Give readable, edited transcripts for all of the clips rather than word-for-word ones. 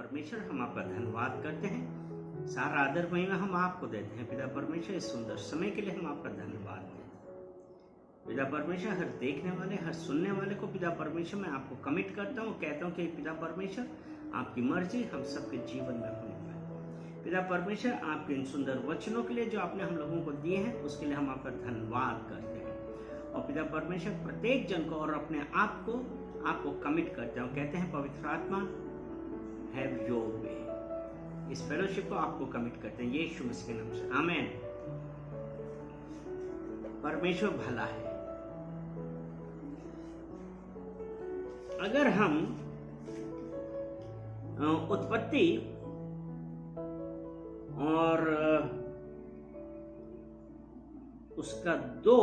परमेश्वर, हम आपका धन्यवाद करते हैं। सारा आदर महिमा हम आपको देते हैं पिता परमेश्वर। इस सुंदर समय के लिए हम आपका धन्यवाद देते हैं पिता परमेश्वर। हर देखने वाले, हर सुनने वाले को पिता परमेश्वर मैं आपको कमिट करता हूँ, कहता हूँ कि पिता परमेश्वर आपकी मर्जी हम सबके जीवन में होने पाए। पिता परमेश्वर, आपके इन सुंदर वचनों के लिए जो आपने हम लोगों को दिए हैं उसके लिए हम आपका धन्यवाद करते हैं। और पिता परमेश्वर प्रत्येक जन को और अपने आप को आपको कमिट करते हैं, कहते हैं पवित्र आत्मा हैव योर वे। इस फेलोशिप को आपको कमिट करते हैं यीशु मसीह के नाम से, आमीन। परमेश्वर भला है। अगर हम उत्पत्ति और उसका 2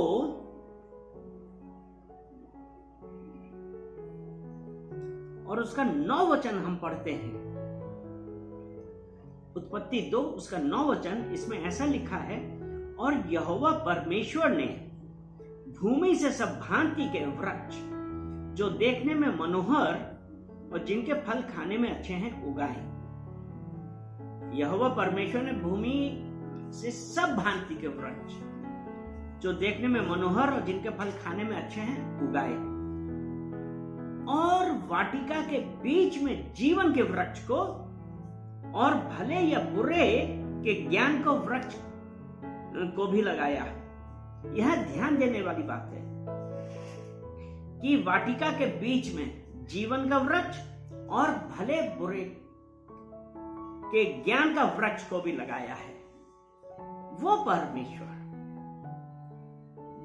और उसका 9 वचन हम पढ़ते हैं, उत्पत्ति 2 उसका 9 वचन, इसमें ऐसा लिखा है, और यहोवा परमेश्वर ने भूमि से सब भांति के वृक्ष जो देखने में मनोहर और जिनके फल खाने में अच्छे हैं उगाए। यहोवा परमेश्वर ने भूमि से सब भांति के वृक्ष जो देखने में मनोहर और जिनके फल खाने में अच्छे हैं उगाए, और वाटिका के बीच में जीवन के वृक्ष को और भले या बुरे के ज्ञान को वृक्ष को भी लगाया। यह ध्यान देने वाली बात है कि वाटिका के बीच में जीवन का वृक्ष और भले बुरे के ज्ञान का वृक्ष को भी लगाया है। वो परमेश्वर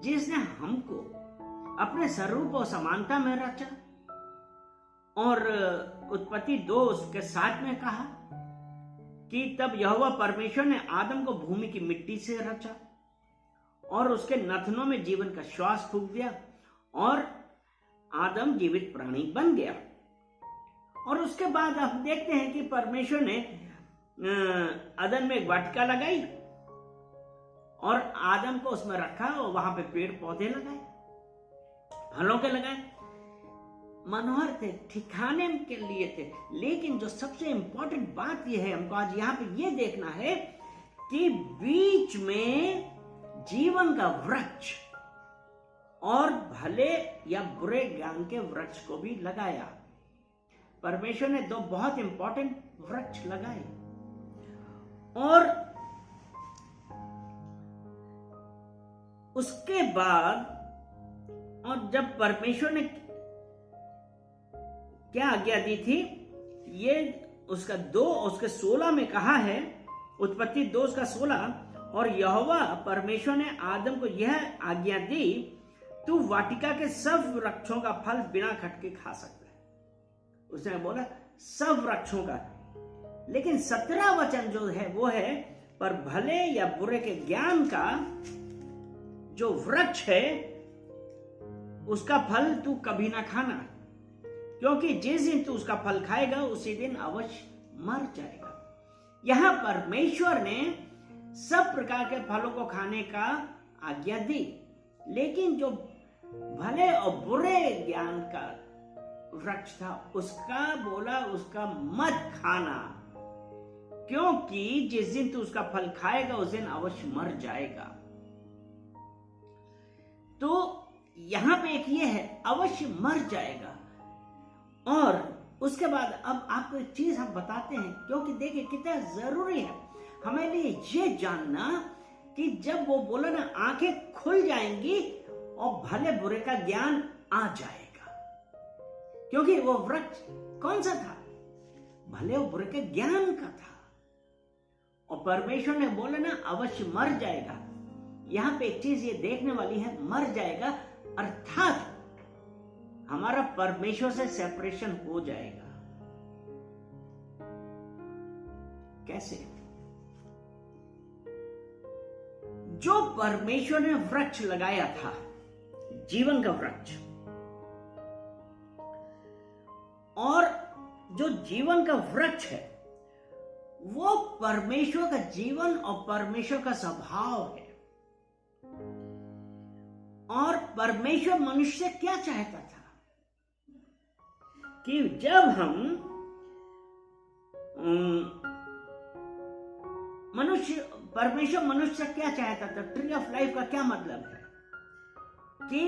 जिसने हमको अपने स्वरूप और समानता में रचा, और उत्पत्ति 2 उसके 7 में कहा कि तब यहोवा परमेश्वर ने आदम को भूमि की मिट्टी से रचा और उसके नथनों में जीवन का श्वास फूंक दिया और आदम जीवित प्राणी बन गया। और उसके बाद हम देखते हैं कि परमेश्वर ने अदन में एक वाटिका लगाई और आदम को उसमें रखा और वहां पे पेड़ पौधे लगाए, फलों के लगाए, मनोहर थे, ठिकाने के लिए थे। लेकिन जो सबसे इंपॉर्टेंट बात यह है, हमको आज यहां पे यह देखना है कि बीच में जीवन का वृक्ष और भले या बुरे ज्ञान के वृक्ष को भी लगाया। परमेश्वर ने 2 बहुत इंपॉर्टेंट वृक्ष लगाए, और उसके बाद और जब परमेश्वर ने क्या आज्ञा दी थी, ये उसका 2 उसके 16 में कहा है, उत्पत्ति 2 उसका 16, और यहोवा परमेश्वर ने आदम को यह आज्ञा दी, तू वाटिका के सब वृक्षों का फल बिना खटके खा सकता है। उसने बोला सब वृक्षों का, लेकिन 17 वचन जो है वो है, पर भले या बुरे के ज्ञान का जो वृक्ष है उसका फल तू कभी ना खाना, क्योंकि जिस दिन तू उसका फल खाएगा उसी दिन अवश्य मर जाएगा। यहां परमेश्वर ने सब प्रकार के फलों को खाने का आज्ञा दी, लेकिन जो भले और बुरे ज्ञान का वृक्ष था उसका बोला उसका मत खाना, क्योंकि जिस दिन तू उसका फल खाएगा उस दिन अवश्य मर जाएगा। तो यहां पे एक ये है, अवश्य मर जाएगा। और उसके बाद अब आपको एक चीज हम बताते हैं, क्योंकि देखिए कितना जरूरी है हमें लिए ये जानना कि जब वो बोला ना आंखें खुल जाएंगी और भले बुरे का ज्ञान आ जाएगा, क्योंकि वो वृक्ष कौन सा था, भले और बुरे के ज्ञान का था। और परमेश्वर ने बोला ना अवश्य मर जाएगा। यहां पे एक चीज ये देखने वाली है, मर जाएगा अर्थात हमारा परमेश्वर से सेपरेशन हो जाएगा। कैसे? जो परमेश्वर ने वृक्ष लगाया था, जीवन का वृक्ष, और जो जीवन का वृक्ष है वो परमेश्वर का जीवन और परमेश्वर का स्वभाव है। और परमेश्वर मनुष्य क्या चाहता था कि जब हम परमेश्वर मनुष्य से क्या चाहता था? ट्री ऑफ लाइफ का क्या मतलब है कि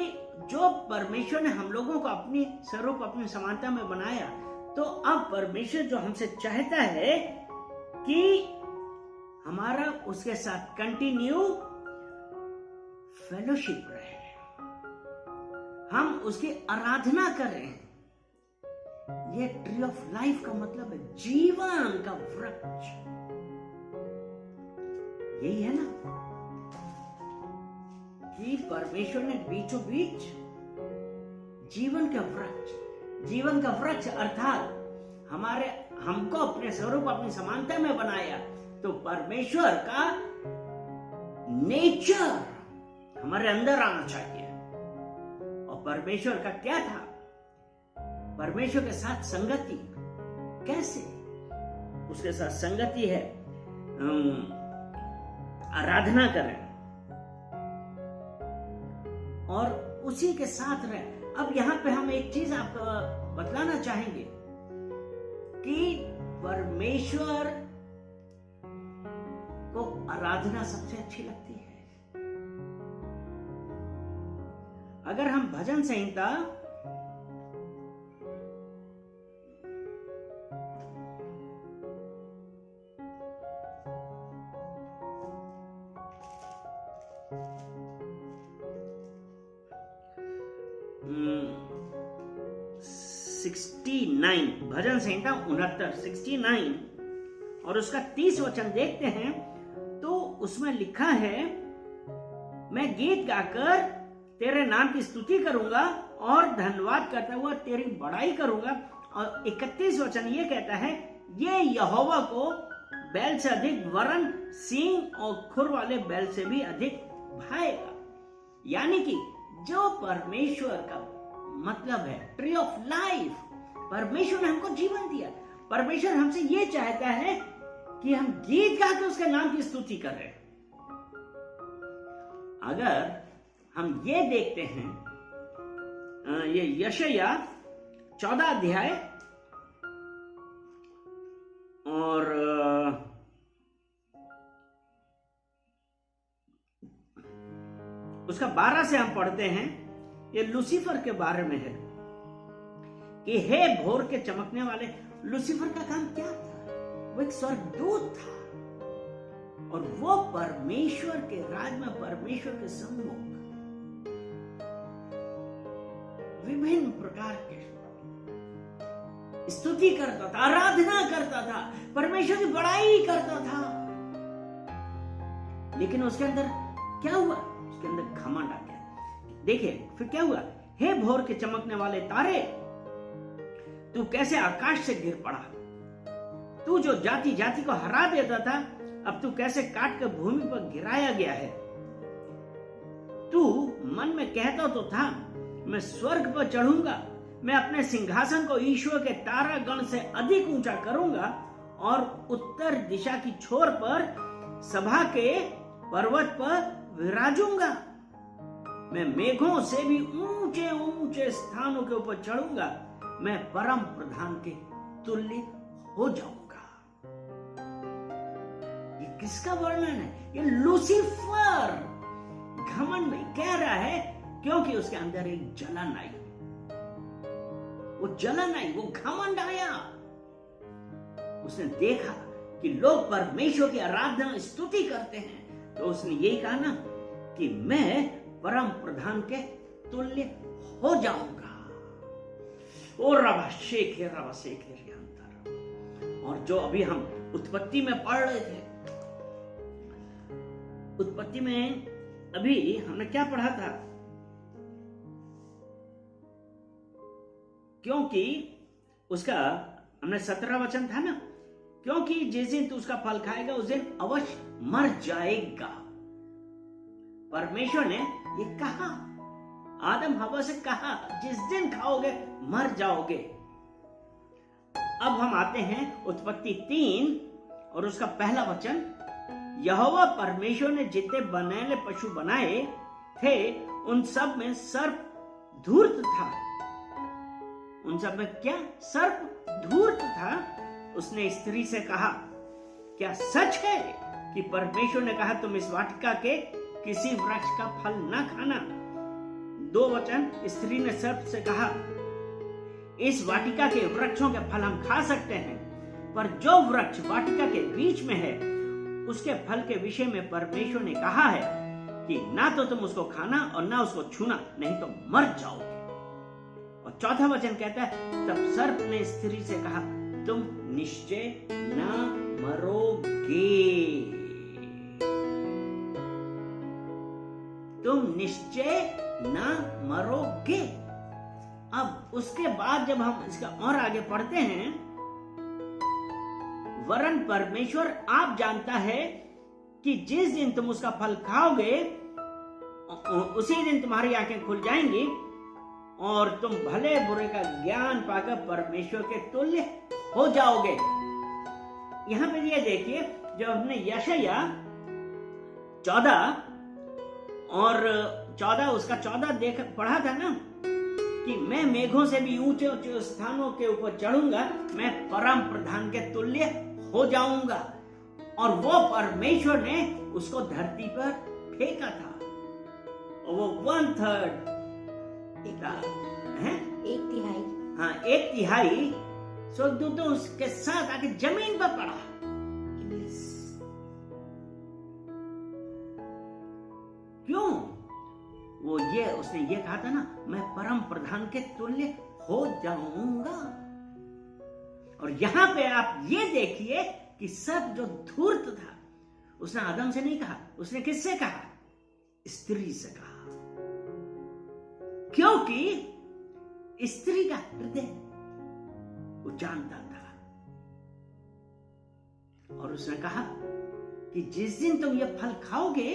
जो परमेश्वर ने हम लोगों को अपनी स्वरूप अपनी समानता में बनाया, तो अब परमेश्वर जो हमसे चाहता है कि हमारा उसके साथ कंटिन्यू फेलोशिप रहे, हम उसकी आराधना करें। ये ट्री ऑफ लाइफ का मतलब है जीवन का वृक्ष। यही है ना कि परमेश्वर ने बीचों बीच जीवन का वृक्ष अर्थात हमको अपने स्वरूप अपनी समानता में बनाया। तो परमेश्वर का नेचर हमारे अंदर आना चाहिए। और परमेश्वर का क्या था? परमेश्वर के साथ संगति। कैसे? उसके साथ संगति है आराधना करें और उसी के साथ रहें। अब यहां पे हम एक चीज आपको बतलाना चाहेंगे कि परमेश्वर को आराधना सबसे अच्छी लगती है। अगर हम भजन संहिता 69 भजन संहिता 69 और उसका 30 वचन देखते हैं तो उसमें लिखा है, मैं गीत गाकर तेरे नाम की स्तुति करूंगा और धन्यवाद करता हुआ तेरी बड़ाई करूंगा। और 31 वचन ये कहता है, ये यहोवा को बैल से अधिक वरन सींग और खुर वाले बैल से भी अधिक भाएगा। यानी कि जो परमेश्वर का मतलब है ट्री ऑफ लाइफ, परमेश्वर ने हमको जीवन दिया। परमेश्वर हमसे ये चाहता है कि हम गीत गा के उसके नाम की स्तुति करें। अगर हम ये देखते हैं ये यशायाह 14 अध्याय और उसका 12 से हम पढ़ते हैं, ये लूसीफर के बारे में है कि हे भोर के चमकने वाले। लूसीफर का काम क्या था? वो एक स्वर्गदूत था और वो परमेश्वर के राज में परमेश्वर के सम्मुख विभिन्न प्रकार के स्तुति करता था, आराधना करता था, परमेश्वर की बड़ाई करता था। लेकिन उसके अंदर क्या हुआ? उसके अंदर घमंड आ गया। देखिए फिर क्या हुआ, हे भोर के चमकने वाले तारे, तू कैसे आकाश से गिर पड़ा। तू जो जाति जाति को हरा देता था, अब तू कैसे काट कर भूमि पर गिराया गया है। तू मन में कहता तो था, मैं स्वर्ग पर चढ़ूंगा, मैं अपने सिंहासन को ईश्वर के तारा गण से अधिक ऊंचा करूंगा और उत्तर दिशा की छोर पर सभा के पर्वत पर विराजूंगा। मैं मेघों से भी ऊंचे ऊंचे स्थानों के ऊपर चढ़ूंगा, मैं परम प्रधान के तुल्य हो जाऊंगा। ये किसका वर्णन है? ये लूसीफर घमंड में कह रहा है, क्योंकि उसके अंदर एक जलन आई, वो घमंड आया। उसने देखा कि लोग परमेश्वर की आराधना स्तुति करते हैं, तो उसने यही कहा ना कि मैं परम प्रधान के तुल्य हो जाऊंगा। और रवा शेख अंतर। और जो अभी हम उत्पत्ति में पढ़ रहे थे, उत्पत्ति में अभी हमने क्या पढ़ा था? क्योंकि उसका हमने 17 वचन था ना, क्योंकि जिस दिन तू उसका फल खाएगा उस दिन अवश्य मर जाएगा। परमेश्वर ने ये कहा, आदम हवा से कहा, जिस दिन खाओगे मर जाओगे। अब हम आते हैं उत्पत्ति 3 और उसका पहला वचन, यहोवा परमेश्वर ने जितने बनैले पशु बनाए थे उन सब में सर्प धूर्त था। उन सब में क्या? सर्प धूर्त था उसने स्त्री से कहा, क्या सच है कि परमेश्वर ने कहा तुम इस वाटिका के किसी वृक्ष का फल न खाना? 2 वचन, स्त्री ने सर्प से कहा, इस वाटिका के वृक्षों के फल हम खा सकते हैं, पर जो वृक्ष वाटिका के बीच में है उसके फल के विषय में परमेश्वर ने कहा है कि ना तो तुम उसको खाना और ना उसको छूना, नहीं तो मर जाओगे। और 4था वचन कहता है, तब सर्प ने स्त्री से कहा, तुम निश्चय ना मरोगे, तुम निश्चय ना मरोगे। अब उसके बाद जब हम इसका और आगे पढ़ते हैं, वरन परमेश्वर आप जानता है कि जिस दिन तुम उसका फल खाओगे उसी दिन तुम्हारी आंखें खुल जाएंगी और तुम भले बुरे का ज्ञान पाकर परमेश्वर के तुल्य हो जाओगे। यहां पे ये देखिए, जब हमने यशायाह 14 और 14 उसका 14 पढ़ा था ना, कि मैं मेघों से भी ऊंचे ऊंचे स्थानों के ऊपर चढ़ूंगा, मैं परम प्रधान के तुल्य हो जाऊंगा। और वो परमेश्वर ने उसको धरती पर फेंका था और वो 1/3 एक तिहाई, हाँ 1/3 स्वर्गदूतों उसके साथ आके जमीन पर पड़ा। क्यों? वो उसने ये कहा था ना, मैं परम प्रधान के तुल्य हो जाऊंगा। और यहां पे आप ये देखिए कि सब जो धूर्त था, उसने आदम से नहीं कहा, उसने किससे कहा? स्त्री से कहा, क्योंकि स्त्री का हृदय वो जानता था। और उसने कहा कि जिस दिन तुम ये फल खाओगे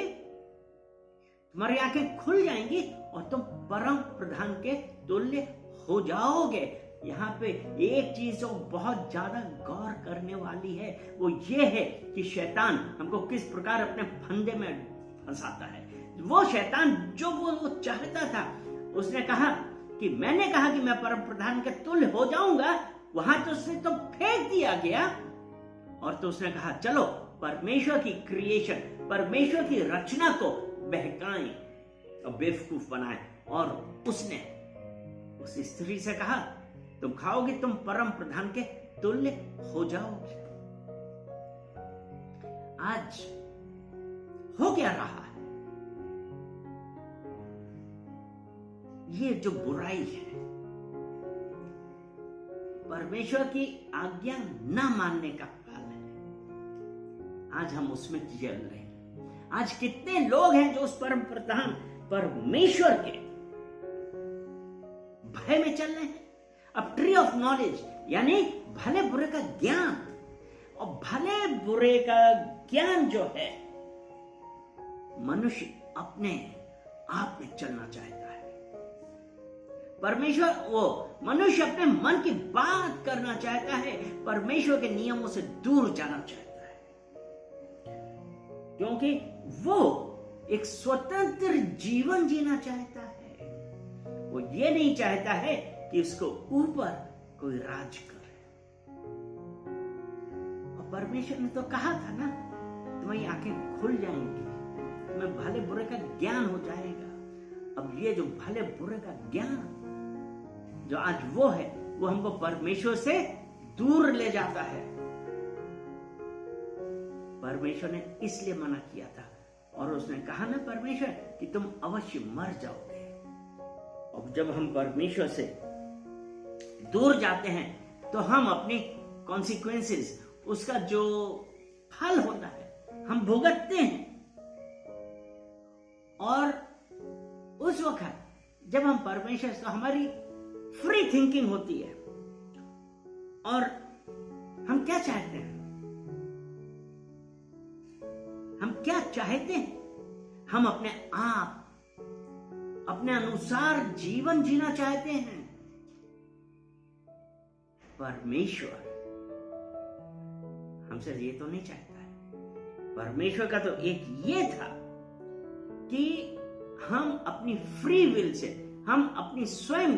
तुम्हारी आंखें खुल जाएंगी और तुम परम प्रधान के तुल्य हो जाओगे। यहाँ पे एक चीज जो बहुत ज्यादा गौर करने वाली है वो ये है कि शैतान हमको किस प्रकार अपने फंदे में फंसाता है। वो शैतान जो वो चाहता था, उसने कहा कि मैंने कहा कि मैं परम प्रधान के तुल्य हो जाऊंगा, वहां तो उसने तो फेंक दिया गया। और तो उसने कहा चलो परमेश्वर की क्रिएशन, परमेश्वर की रचना को बहकाएं और बेवकूफ बनाएं। और उसने उस स्त्री से कहा तुम खाओगे तुम परम प्रधान के तुल्य हो जाओगे। आज हो क्या रहा है? ये जो बुराई है, परमेश्वर की आज्ञा न मानने का फल है। आज हम उसमें जल रहे हैं। आज कितने लोग हैं जो उस परम प्रधान परमेश्वर के भय में चल रहे हैं। अब ट्री ऑफ नॉलेज यानी भले बुरे का ज्ञान, और भले बुरे का ज्ञान जो है, मनुष्य अपने आप में चलना चाहता है। मनुष्य अपने मन की बात करना चाहता है, परमेश्वर के नियमों से दूर जाना चाहता है, क्योंकि वो एक स्वतंत्र जीवन जीना चाहता है। वो ये नहीं चाहता है कि उसको ऊपर कोई राज करे। और परमेश्वर ने तो कहा था ना, तुम्हारी आंखें खुल जाएंगी, तुम्हें भले बुरे का ज्ञान हो जाएगा। अब ये जो भले बुरे का ज्ञान जो आज वो है, वो हमको परमेश्वर से दूर ले जाता है। परमेश्वर ने इसलिए मना किया था, और उसने कहा ना परमेश्वर कि तुम अवश्य मर जाओगे। और जब हम परमेश्वर से दूर जाते हैं तो हम अपनी कॉन्सिक्वेंसेस, उसका जो फल होता है, हम भुगतते हैं। और उस वक्त जब हम परमेश्वर से, हमारी फ्री थिंकिंग होती है, और हम क्या चाहते हैं? हम क्या चाहते हैं? हम अपने आप, अपने अनुसार जीवन जीना चाहते हैं। परमेश्वर हमसे ये तो नहीं चाहता है। परमेश्वर का तो एक ये था कि हम अपनी फ्री विल से, हम अपनी स्वयं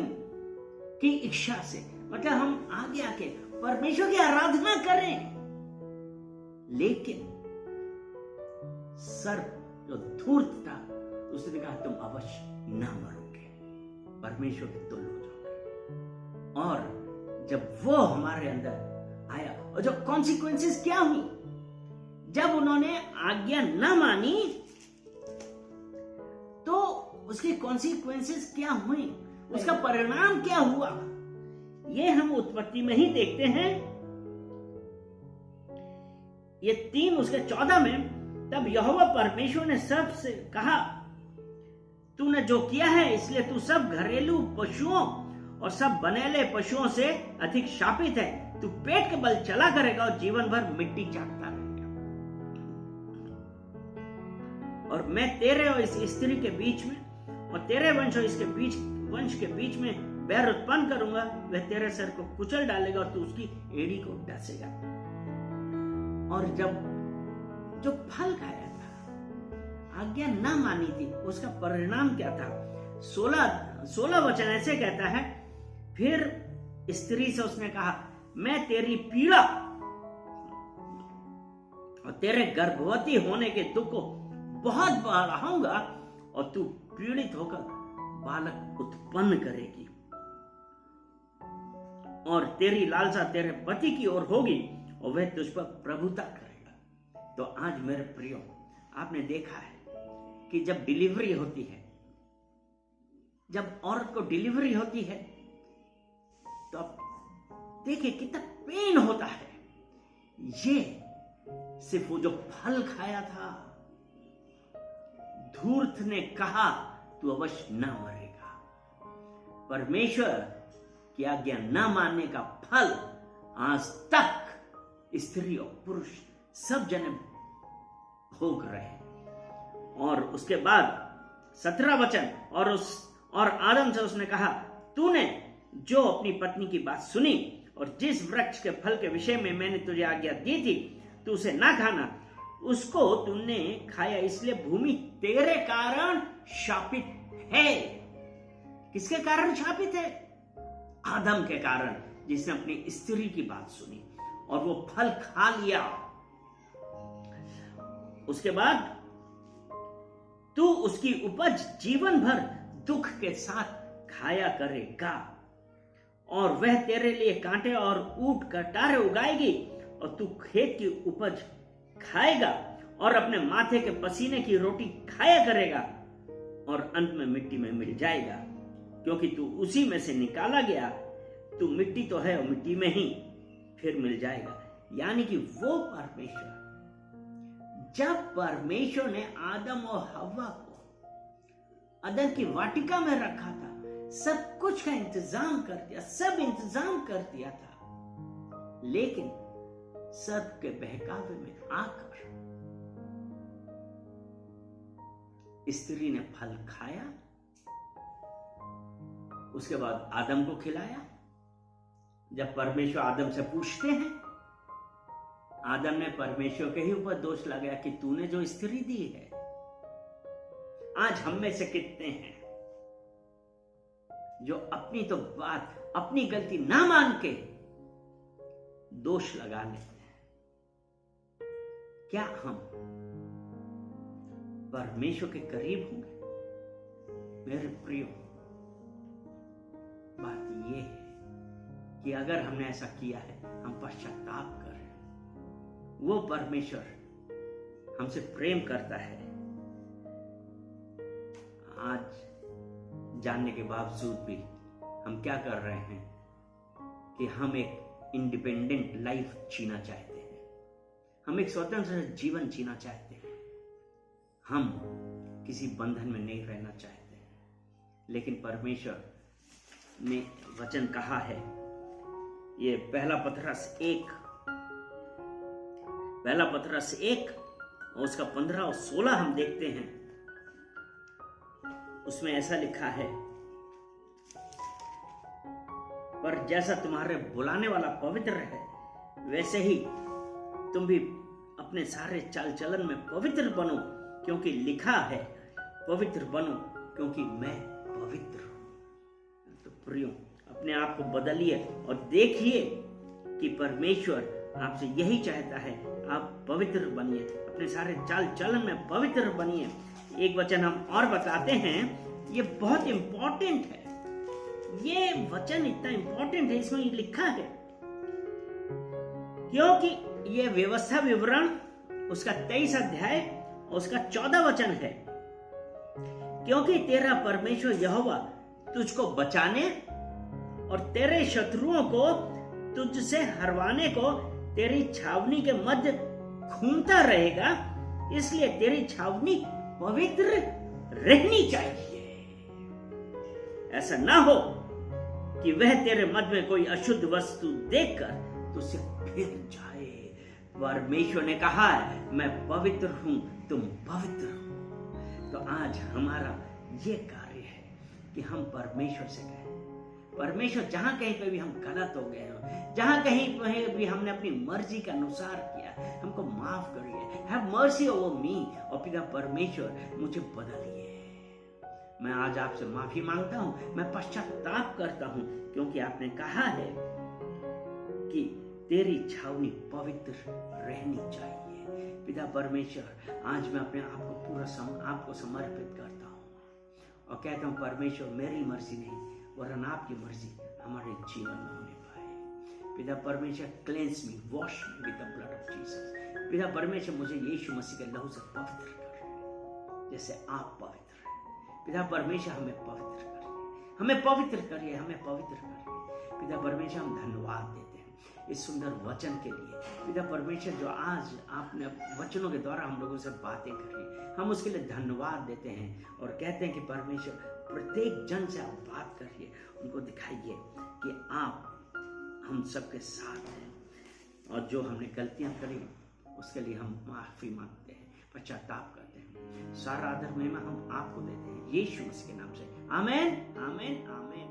की इच्छा से, मतलब हम आगे आके परमेश्वर की आराधना करें। लेकिन सर्प जो धूर्त था, उसने कहा तुम अवश्य ना मरोगे, परमेश्वर के तुल्य हो जाओगे। और जब वो हमारे अंदर आया, और जो कॉन्सिक्वेंसेस क्या हुई, जब उन्होंने आज्ञा ना मानी तो उसके कॉन्सिक्वेंसेस क्या हुई, उसका परिणाम क्या हुआ, ये हम उत्पत्ति में ही देखते हैं। ये 3 उसके 14 में, तब यहोवा परमेश्वर ने सर्प से कहा, तूने जो किया है इसलिए तू सब घरेलू पशुओं और सब बनेले पशुओं से अधिक शापित है। तू पेट के बल चला करेगा और जीवन भर मिट्टी चाटता रहेगा। और मैं तेरे और इस स्त्री के बीच में और तेरे वंश और इसके वंश के बीच में बैर उत्पन्न करूंगा। वह तेरे सिर को कुचल डालेगा और तू उसकी एड़ी को डसेगा। और जब जो फल खाया था, आज्ञा ना मानी थी, उसका परिणाम क्या था? 16 वचन ऐसे कहता है, फिर स्त्री से उसने कहा, मैं तेरी पीड़ा और तेरे गर्भवती होने के दुख को बहुत बढ़ाऊंगा और तू पीड़ित होकर बालक उत्पन्न करेगी और तेरी लालसा तेरे पति की ओर होगी और वह तुझ पर प्रभुता करेगा। तो आज मेरे प्रियो, आपने देखा है कि जब डिलीवरी होती है, जब औरत को डिलीवरी होती है, तो आप देखिए कितना पेन होता है। ये सिर्फ वो जो फल खाया था, धूर्त ने कहा तू अवश्य ना मरेगा, परमेश्वर की आज्ञा ना मानने का फल आज तक स्त्री और पुरुष सब जने भोग रहे। और उसके बाद 17 वचन, और आदम से उसने कहा, तूने जो अपनी पत्नी की बात सुनी और जिस वृक्ष के फल के विषय में मैंने तुझे आज्ञा दी थी तू उसे ना खाना, उसको तूने खाया, इसलिए भूमि तेरे कारण शापित है। किसके कारण शापित है? आदम के कारण, जिसने अपनी स्त्री की बात सुनी और वो फल खा लिया। उसके बाद तू उसकी उपज जीवन भर दुख के साथ खाया करेगा और वह तेरे लिए कांटे और ऊंट कटारे उगाएगी और तू खेत की उपज खाएगा और अपने माथे के पसीने की रोटी खाया करेगा और अंत में मिट्टी में मिल जाएगा, क्योंकि तू उसी में से निकाला गया, तू मिट्टी तो है और मिट्टी में ही फिर मिल जाएगा। यानी कि वो परमेश्वर, जब परमेश्वर ने आदम और हव्वा को अदन की वाटिका में रखा था, सब कुछ का इंतजाम कर दिया, सब इंतजाम कर दिया था, लेकिन सर्प के बहकावे में आकर स्त्री ने फल खाया, उसके बाद आदम को खिलाया। जब परमेश्वर आदम से पूछते हैं, आदम ने परमेश्वर के ही ऊपर दोष लगाया कि तूने जो स्त्री दी है। आज हम में से कितने हैं जो अपनी तो बात, अपनी गलती ना मान के दोष लगा लेते हैं? क्या हम परमेश्वर के करीब होंगे? मेरे प्रियो, बात यह है कि अगर हमने ऐसा किया है, हम पश्चाताप करें। वो परमेश्वर हमसे प्रेम करता है। आज जानने के बावजूद भी हम क्या कर रहे हैं कि हम एक इंडिपेंडेंट लाइफ जीना चाहते हैं, हम एक स्वतंत्र जीवन जीना चाहते हैं, हम किसी बंधन में नहीं रहना चाहते हैं। लेकिन परमेश्वर ने वचन कहा है, ये पहला पतरस 1 और उसका 15 और 16 हम देखते हैं। उसमें ऐसा लिखा है, पर जैसा तुम्हारे बुलाने वाला पवित्र है, वैसे ही तुम भी अपने सारे चाल चलन में पवित्र बनो, क्योंकि लिखा है, पवित्र बनो क्योंकि मैं पवित्र हूं। तो प्रियो, अपने आप को बदलिए और देखिए कि परमेश्वर आपसे यही चाहता है, आप पवित्र बनिए, अपने सारे चाल चलन में पवित्र बनिए। एक वचन हम और बताते हैं, ये बहुत इंपॉर्टेंट है, ये वचन इतना इंपॉर्टेंट है, इसमें लिखा है, क्योंकि ये व्यवस्था विवरण उसका 23 अध्याय उसका 14 वचन है, क्योंकि तेरा परमेश्वर यहोवा तुझको बचाने और तेरे शत्रुओं को तुझसे हरवाने को तेरी छावनी के मध्य घूमता रहेगा, इसलिए तेरी छावनी पवित्र रहनी चाहिए। ऐसा ना हो कि वह तेरे मध्य में कोई अशुद्ध वस्तु देखकर तुझसे फिर जाए। परमेश्वर ने कहा है, मैं पवित्र हूं, तुम पवित्र हो। तो आज हमारा ये कार्य है कि हम परमेश्वर से कहें, परमेश्वर जहां कहीं पे भी हम गलत हो गए हो, जहां कहीं पे भी हमने अपनी मर्जी के अनुसार किया, हमको माफ करिए, हैव मर्सी ओवर मी। और पिता परमेश्वर मुझे बदलिए। मैं आज आपसे माफी मांगता हूं, मैं पश्चाताप करता हूं, क्योंकि आपने कहा है कि तेरी छावनी पवित्र रहनी चाहिए। पिता परमेश्वर, आज मैं अपने आप को पूरा आपको समर्पित करता हूं और कहता हूं, परमेश्वर मेरी मर्जी नहीं वरन आपकी मर्जी हमारे जीवन में होने पाए। पिता परमेश्वर, cleanse me, wash me with the blood of Jesus. पिता परमेश्वर, मुझे यीशु मसीह के लहू से पवित्र कर, जैसे आप पवित्र हैं। पिता परमेश्वर, हमें पवित्र करिए, हमें पवित्र करिए, हमें पवित्र करिए। पिता परमेश्वर, हम धन्यवाद देते हैं इस सुंदर वचन के लिए। पिता परमेश्वर, जो आज आपने वचनों के द्वारा हम लोगों से बातें करी, हम उसके लिए धन्यवाद देते हैं और कहते हैं कि परमेश्वर, प्रत्येक जन से आप बात करिए, उनको दिखाइए कि आप हम सबके साथ हैं, और जो हमने गलतियां करी उसके लिए हम माफी मांगते हैं, पश्चाताप करते हैं। सारा आदर महिमा हम आपको देते हैं, यीशु मसीह के नाम से। आमीन, आमीन, आमीन।